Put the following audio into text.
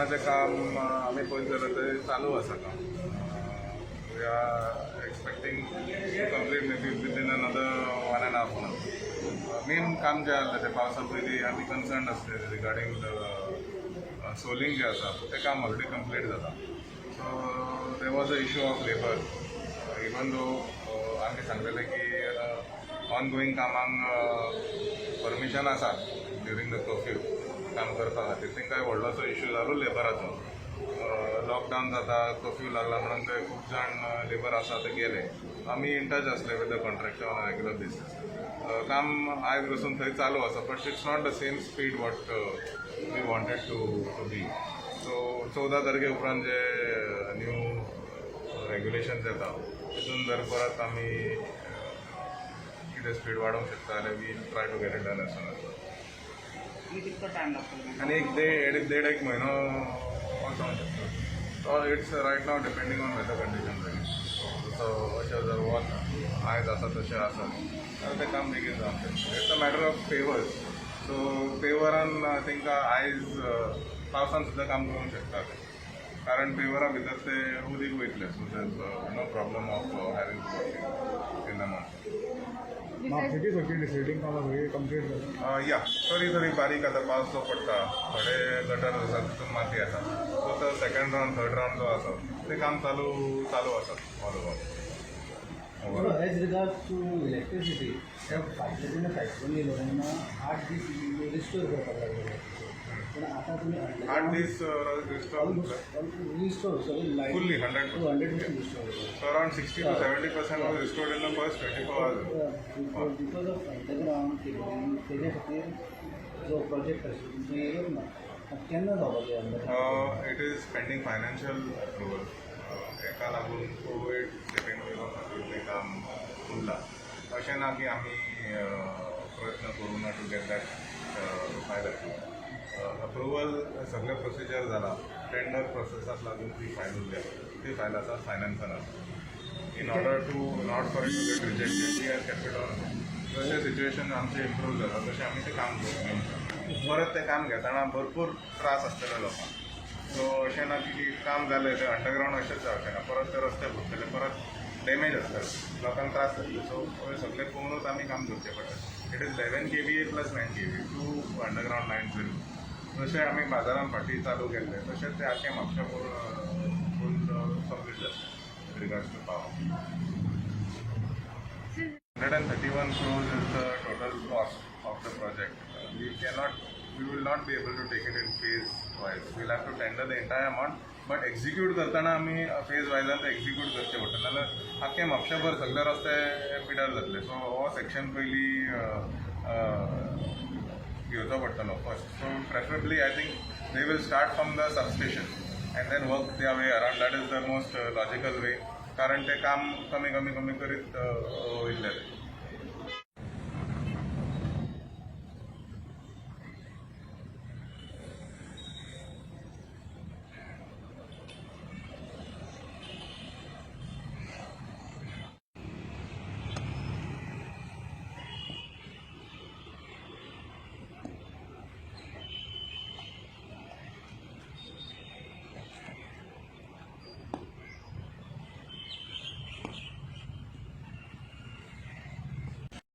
कामाचें काम आमी पळयत जाल्यार तें चालू आसा काम. We are expecting to complete maybe within another 1.5 months. Main काम जें आसलें तें पावसा पयलीं आमी कन्सर्न आसले रिगार्डींग सोलिंग जें आसा तें काम ऑलरेडी कंप्लीट जाता. So there was a issue of labour. Even though आमी सांगलेलें की ऑनगोईंग कामांक परमिशन आसा ड्युरींग द कर्फ्यू काम करपा खातीर. तांकां व्हडलोसो इशू जालो लेबराचो. लॉकडावन जाता, कर्फ्यू लागला म्हणून ते खूब जाण लेबर आसा ते गेले. आमी इन टच आसले with the contractor on a regular basis. काम आयज पासून थंय चालू आसा, but it's not the same speed what we wanted to be. सो 14 तारखे उपरांत जे न्यू रेग्युलेशन्स येता तितून जर परत आमी कितें स्पीड वाडोवंक शकता जाल्यार we try to get it done as soon as possible. कितको टायम लागतलो? आनी देड एक म्हयनो वचोंक शकता. It's right now depending on weather condition. So अशें जर वत आयज आसा तशें आसा जाल्यार तें काम बेगीन जावंक शकता. इट्स अ मॅटर ऑफ पेवर्स. सो पेवरान तांकां आयज पावसान सुद्दां काम करूंक शकता ते, कारण पेवरा भितर ते उदीक वयतले. So no problem of having in the month. म्हापशेची सगळी डिसेडिंग कामां सगळी कंप्लीट जाली. या थोडी बारीक आतां पावस जो पडटा, थोडे गटर आसा तितून माती आसा. सो तो सेकंड रावंड थर्ड रावंड जो आसा ते काम चालू आसा all over. As regards to electricity, फाटल्या जेन्ना सायक्लोन येयलो तेन्ना 8 दीस रिस्टोर करपाक लागले. पूण आतां तुमी 8 दीस रिस्टोर रिस्टोर सगळी light fully 100% restore So around 60 to 70% was restored in the first 24 hours. Because of underground cabling तेजे खातीर जो प्रोजेक्ट आसा तुमचो येयलो ना, केन्ना जावपाक जाय under? It is pending financial approval. एका लागून कोविड डिपेंड केलो खातीर तें काम उरलां. अशें ना की आमी प्रयत्न करूं ना to get that file approved. Approval सगळे प्रोसिजर जाला. टेंडर प्रोसेसाक लागून ती फायल उरल्या. ती फायल आसा फायनान्सान आसा. In order to not for it to get rejected we have kept it on. जशें सिच्युएशन आमचें इम्प्रूव जाता तशें आमी तें काम करूं. परत तें काम घेतना भरपूर त्रास आसतले लोकांक. सो अशें ना की काम जालें तें अंडरग्रावंड अशेंच जावचें ना. परत ते रस्ते फुटतले, परत डॅमेज आसतले, लोकांक त्रास जातले. सो सगळें पळोवनूच आमी काम करचें पडटा. It is 11 KVA plus 9 KVA 2 underground lines जरी. जशें आमी बाजारान फाटीं चालू केल्ले तशेंच ते आख्खे म्हापशा फूल कंप्लीट जाता regards to power. 131 crores is the total cost of the project. We will not be able to take it in phase wise. We will have to tender the entire amount, but execute करताना आमी phase वायजान ते execute करचे पडटा, नाल्यार आख्खे म्हापशाभर सगळे रस्ते पिड्यार जातले. सो हो सेक्शन पयली घेवचो पडटलो first. So preferably I think they will start from the substation and then work their way around. That is the most logical way, कारण ते काम कमी करीत वयतले.